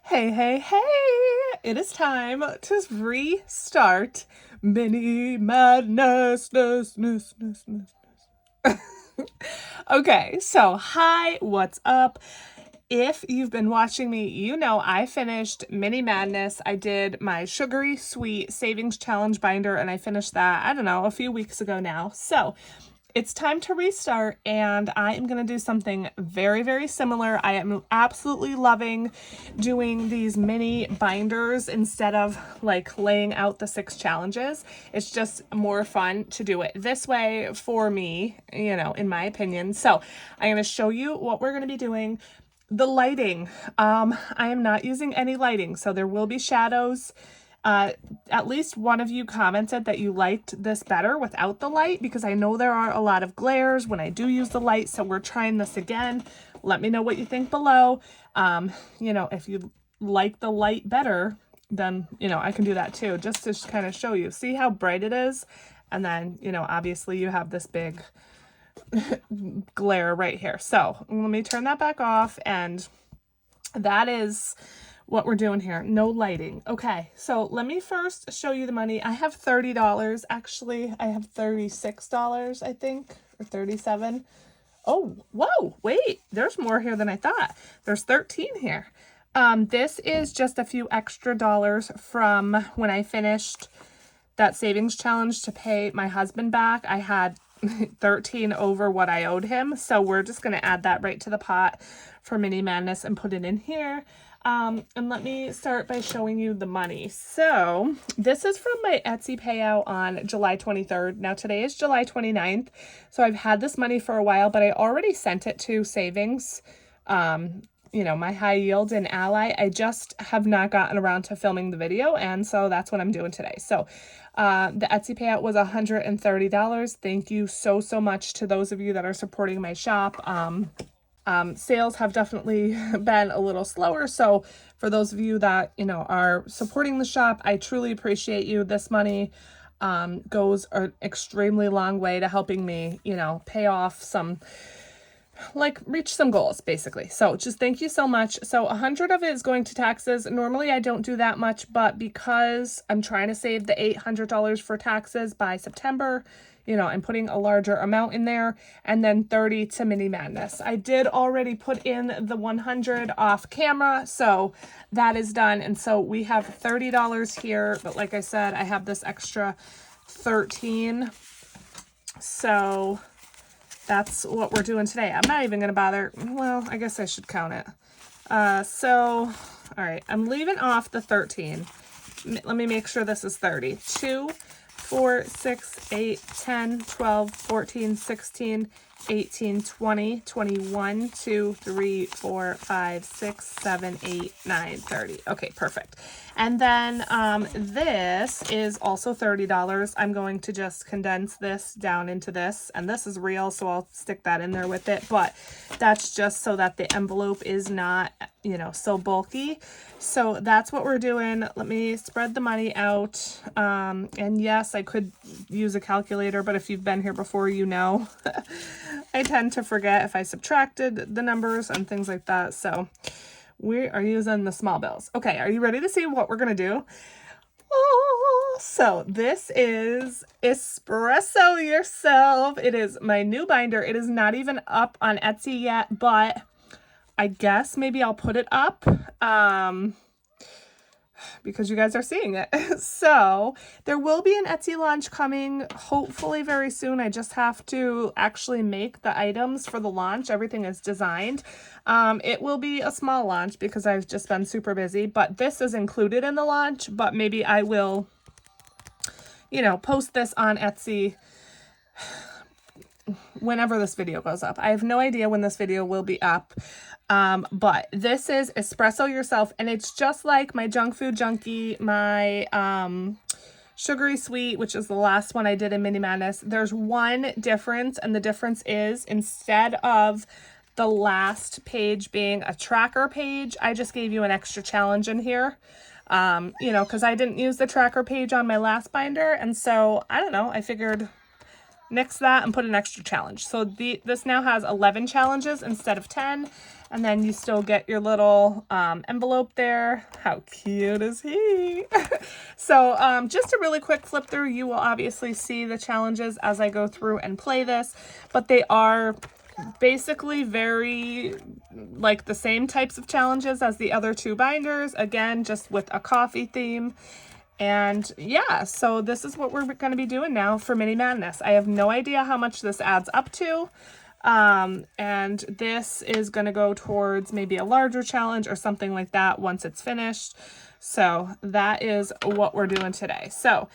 Hey, hey, hey! It is time to restart Mini Madness. Okay, so hi, what's up? If you've been watching me, you know I finished Mini Madness. I did my Sugary Sweet Savings Challenge binder, and I finished that, I don't know, a few weeks ago now. So it's time to restart, and I am going to do something very, very similar. I am absolutely loving doing these mini binders instead of like laying out the 6 challenges. It's just more fun to do it this way for me, you know, in my opinion. So I'm going to show you what we're going to be doing. The lighting, I am not using any lighting, so there will be shadows. At least one of you commented that you liked this better without the light, because I know there are a lot of glares when I do use the light, so we're trying this again. Let me know what you think below. You know, if you like the light better, then, you know, I can do that too, just to kind of show you. See how bright it is? And then, you know, obviously you have this big glare right here. So let me turn that back off, and that is what we're doing here. No lighting. Okay, so let me first show you the money. I have $30. Actually, I have $36, I think, or 37. Oh, whoa, wait, there's more here than I thought. There's 13 here. This is just a few extra dollars from when I finished that savings challenge to pay my husband back. I had 13 over what I owed him, so we're just going to add that right to the pot for Mini Madness and put it in here. And let me start by showing you the money. So this is from my Etsy payout on July 23rd. Now today is July 29th. So I've had this money for a while, but I already sent it to savings, you know, my high yield and Ally. I just have not gotten around to filming the video, and so that's what I'm doing today. So the Etsy payout was $130. Thank you so much to those of you that are supporting my shop. Sales have definitely been a little slower, so for those of you that, you know, are supporting the shop, I truly appreciate you. This money goes an extremely long way to helping me, you know, pay off some, like, reach some goals, basically. So just thank you so much. So 100 of it is going to taxes. Normally I don't do that much, but because I'm trying to save the $800 for taxes by September, you know, I'm putting a larger amount in there, and then 30 to Mini Madness. I did already put in the 100 off camera, so that is done. And so we have $30 here, but like I said, I have this extra 13. So that's what we're doing today. I'm not even going to bother. Well, I guess I should count it. All right, I'm leaving off the 13. Let me make sure this is 30. 2, 4, 6, 8, 10, 12, 14, 16, 18, 20, 21, 2, 3, 4, 5, 6, 7, 8, 9, 30. Okay, perfect. And then this is also $30. I'm going to just condense this down into this, and this is real, so I'll stick that in there with it, but that's just so that the envelope is not, you know, so bulky. So that's what we're doing. Let me spread the money out. And yes, I could use a calculator, but if you've been here before, you know, I tend to forget if I subtracted the numbers and things like that. So we are using the small bills. Okay, are you ready to see what we're going to do? Oh, so this is Espresso Yourself. It is my new binder. It is not even up on Etsy yet, but I guess maybe I'll put it up because you guys are seeing it. So there will be an Etsy launch coming hopefully very soon. I just have to actually make the items for the launch. Everything is designed. It will be a small launch because I've just been super busy, but this is included in the launch. But maybe I will, you know, post this on Etsy whenever this video goes up. I have no idea when this video will be up. But this is Espresso Yourself, and it's just like my Junk Food Junkie, my Sugary Sweet, which is the last one I did in Mini Madness. There's one difference, and the difference is instead of the last page being a tracker page, I just gave you an extra challenge in here. You know, because I didn't use the tracker page on my last binder, and so I don't know, I figured nix that and put an extra challenge. So this now has 11 challenges instead of 10. And then you still get your little envelope there. How cute is he? So just a really quick flip through. You will obviously see the challenges as I go through and play this, but they are basically very like the same types of challenges as the other two binders. Again, just with a coffee theme. And yeah, so this is what we're going to be doing now for Mini Madness. I have no idea how much this adds up to. And this is going to go towards maybe a larger challenge or something like that once it's finished. So that is what we're doing today. So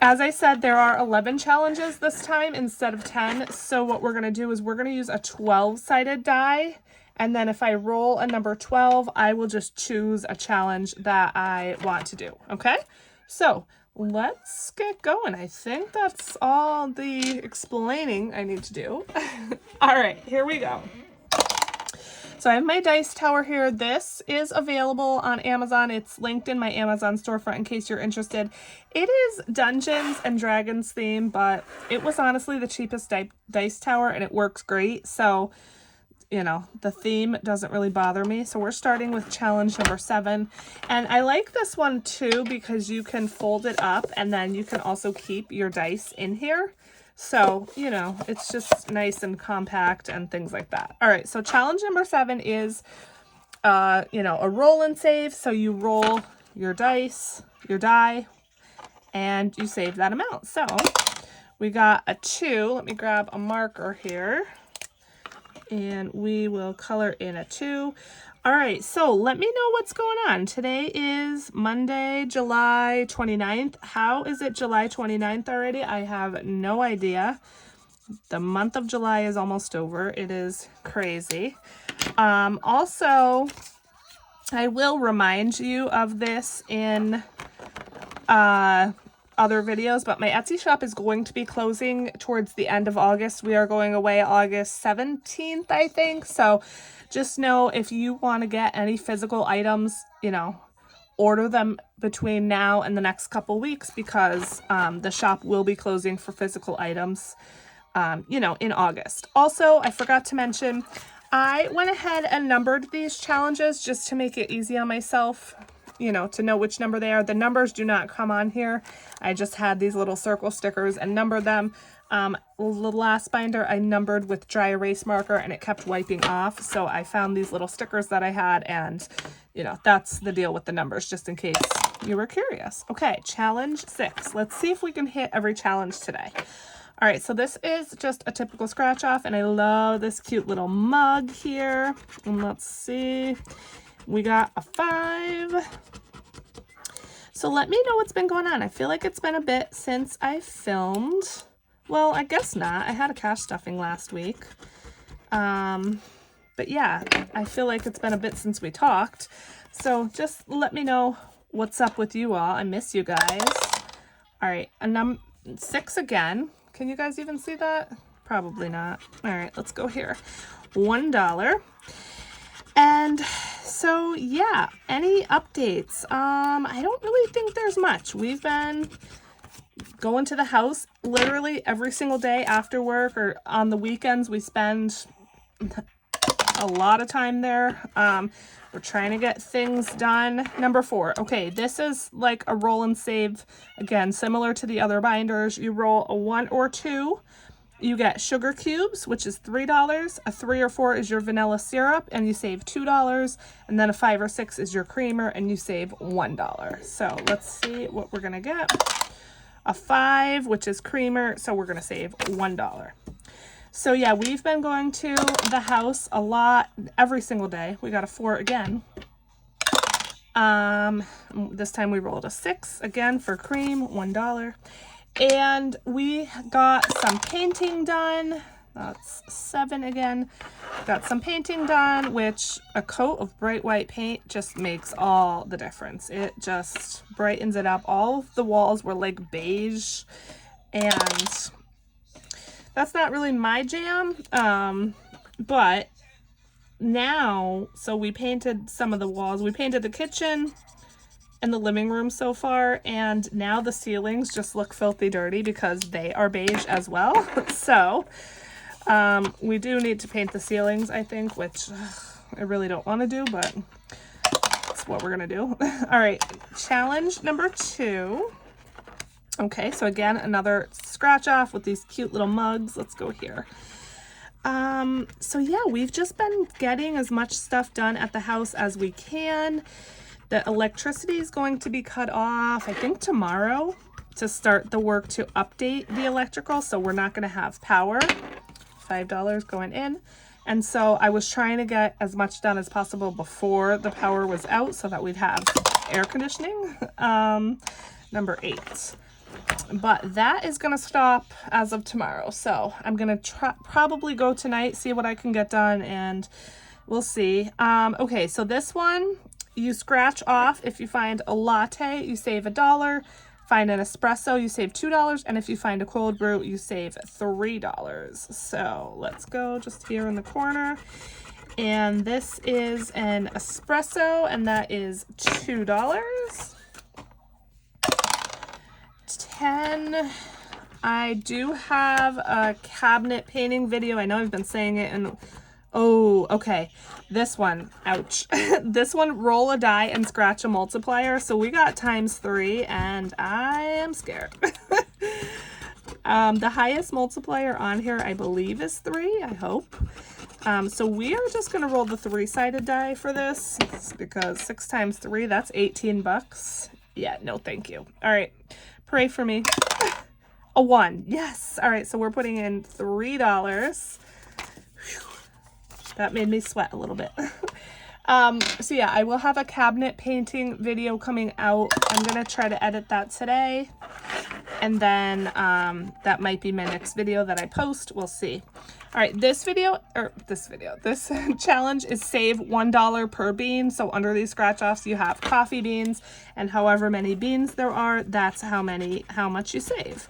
as I said, there are 11 challenges this time instead of 10. So what we're going to do is we're going to use a 12-sided die. And then if I roll a number 12, I will just choose a challenge that I want to do. Okay, so let's get going. I think that's all the explaining I need to do. All right, here we go. So I have my dice tower here. This is available on Amazon. It's linked in my Amazon storefront in case you're interested. It is Dungeons and Dragons theme, but it was honestly the cheapest dice tower and it works great. So you know, the theme doesn't really bother me. So we're starting with challenge number 7. And I like this one too because you can fold it up and then you can also keep your dice in here. So, you know, it's just nice and compact and things like that. All right, so challenge number 7 is, you know, a roll and save. So you roll your dice, your die, and you save that amount. So we got a 2. Let me grab a marker here. And we will color in a 2. All right, so let me know what's going on. Today is Monday, July 29th. How is it July 29th already? I have no idea. The month of July is almost over. It is crazy. Also, I will remind you of this in other videos, but my Etsy shop is going to be closing towards the end of August. We are going away August 17th, I think. So just know if you want to get any physical items, you know, order them between now and the next couple weeks because the shop will be closing for physical items, you know, in August. Also, I forgot to mention, I went ahead and numbered these challenges just to make it easy on myself, you know, to know which number they are. The numbers do not come on here. I just had these little circle stickers and numbered them. The last binder I numbered with dry erase marker and it kept wiping off. So I found these little stickers that I had and, you know, that's the deal with the numbers, just in case you were curious. Okay, challenge 6. Let's see if we can hit every challenge today. All right, so this is just a typical scratch off and I love this cute little mug here. And let's see. We got a 5. So let me know what's been going on. I feel like it's been a bit since I filmed. Well, I guess not. I had a cash stuffing last week. But yeah, I feel like it's been a bit since we talked. So just let me know what's up with you all. I miss you guys. All right, a 6 again. Can you guys even see that? Probably not. All right, let's go here. $1. And so, yeah, any updates? I don't really think there's much. We've been going to the house literally every single day after work or on the weekends. We spend a lot of time there. We're trying to get things done. Number 4. Okay, this is like a roll and save. Again, similar to the other binders. You roll a 1 or 2. You get sugar cubes, which is $3. A 3 or 4 is your vanilla syrup, and you save $2. And then a 5 or 6 is your creamer, and you save $1. So let's see what we're going to get. A 5, which is creamer, so we're going to save $1. So yeah, we've been going to the house a lot every single day. We got a 4 again. This time we rolled a 6 again for cream, $1. And we got some painting done. That's 7 again. Got some painting done, which a coat of bright white paint just makes all the difference. It just brightens it up. All of the walls were like beige, and that's not really my jam. But now, so we painted some of the walls. We painted the kitchen in the living room so far, and now the ceilings just look filthy dirty because they are beige as well. So we do need to paint the ceilings, I think, which I really don't want to do, but that's what we're gonna do. All right, challenge number 2. Okay, so again, another scratch off with these cute little mugs. Let's go here. So yeah, we've just been getting as much stuff done at the house as we can. The electricity is going to be cut off, I think tomorrow, to start the work to update the electrical. So we're not going to have power. $5 going in. And so I was trying to get as much done as possible before the power was out so that we'd have air conditioning. Number 8. But that is going to stop as of tomorrow. So I'm going to probably go tonight, see what I can get done, and we'll see. Okay, so this one, you scratch off. If you find a latte, you save $1. Find an espresso, you save $2. And if you find a cold brew, you save $3. So let's go just here in the corner. And this is an espresso, and that is $2. 10. I do have a cabinet painting video. I know I've been saying it, and oh, okay. This one, ouch. This one, roll a die and scratch a multiplier. So we got ×3, and I am scared. The highest multiplier on here, I believe, is 3, I hope. So we are just going to roll the 3-sided die for this, because 6 times 3, that's 18 bucks. Yeah, no thank you. All right, pray for me. A 1, yes. All right, so we're putting in $3. That made me sweat a little bit. So yeah, I will have a cabinet painting video coming out. I'm going to try to edit that today. And then that might be my next video that I post. We'll see. All right, this challenge is save $1 per bean. So under these scratch offs, you have coffee beans, and however many beans there are, that's how much you save.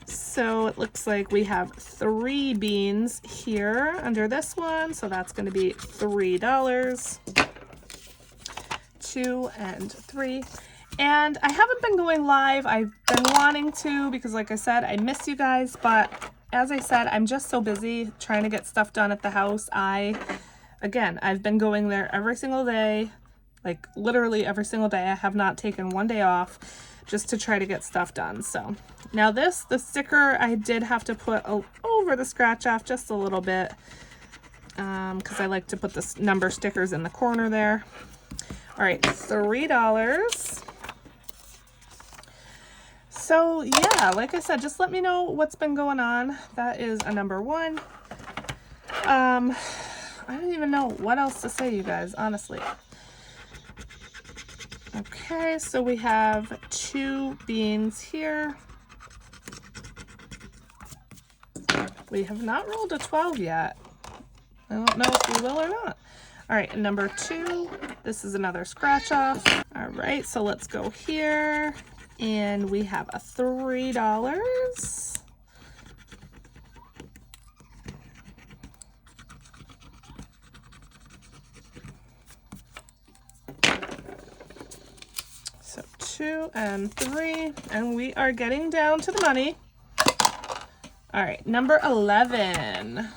So it looks like we have 3 beans here under this one. So that's going to be $3. 2 and 3. And I haven't been going live. I've been wanting to because, like I said, I miss you guys. But as I said, I'm just so busy trying to get stuff done at the house. Again, I've been going there every single day, like literally every single day. I have not taken one day off just to try to get stuff done. So now the sticker, I did have to put over the scratch off just a little bit because I like to put the number stickers in the corner there. All right, $3. So yeah, like I said, just let me know what's been going on. That is a number 1. I don't even know what else to say, you guys, honestly. Okay, so we have 2 beans here. We have not rolled a 12 yet. I don't know if we will or not. All right, number 2, this is another scratch off. All right, so let's go here. And we have a $3. So 2 and 3, and we are getting down to the money. All right, number 11.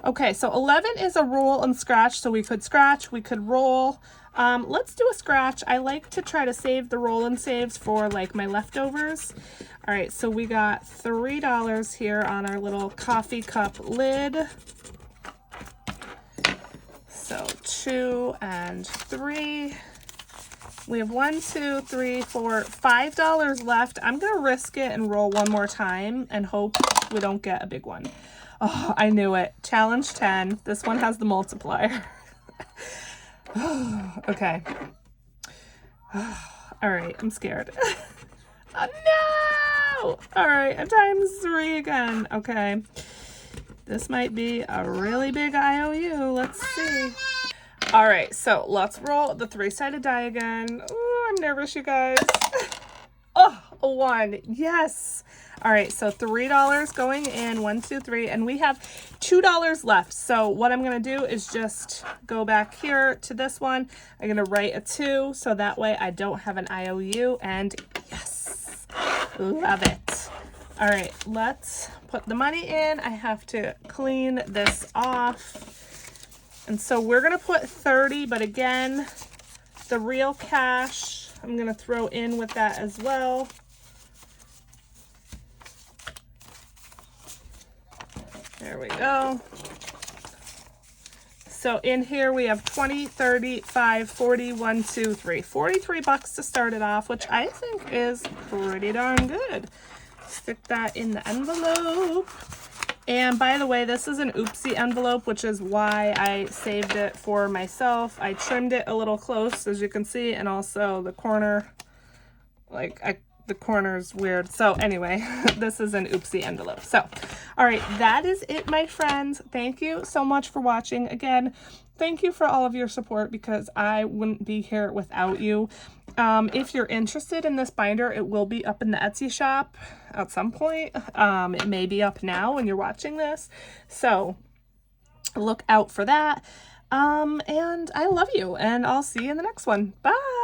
Okay, so 11 is a roll and scratch. So we could scratch, we could roll. Let's do a scratch. I like to try to save the roll and saves for like my leftovers. All right, so we got $3 here on our little coffee cup lid. So 2 and 3. We have 1, 2, 3, 4, $5 left. I'm gonna risk it and roll one more time and hope we don't get a big one. Oh, I knew it. Challenge 10. This one has the multiplier. Okay. All right, I'm scared. Oh, no! All right, a ×3 again. Okay. This might be a really big IOU. Let's see. All right, so let's roll the 3-sided die again. Oh, I'm nervous, you guys. Oh, a 1. Yes. All right, so $3 going in, 1, 2, 3, and we have $2 left. So what I'm going to do is just go back here to this one. I'm going to write a 2 so that way I don't have an IOU, and yes, love it. All right, let's put the money in. I have to clean this off. And so we're going to put 30, but again, the real cash, I'm going to throw in with that as well. There we go. So in here we have 20, 30, 5, 40, 1, 2, 3. 43 bucks to start it off, which I think is pretty darn good. Stick that in the envelope. And by the way, this is an oopsie envelope, which is why I saved it for myself. I trimmed it a little close, as you can see, and also the corner, the corner's weird. So anyway, this is an oopsie envelope. So, all right, that is it, my friends. Thank you so much for watching. Again, thank you for all of your support because I wouldn't be here without you. If you're interested in this binder, it will be up in the Etsy shop at some point. It may be up now when you're watching this. So look out for that. And I love you, and I'll see you in the next one. Bye.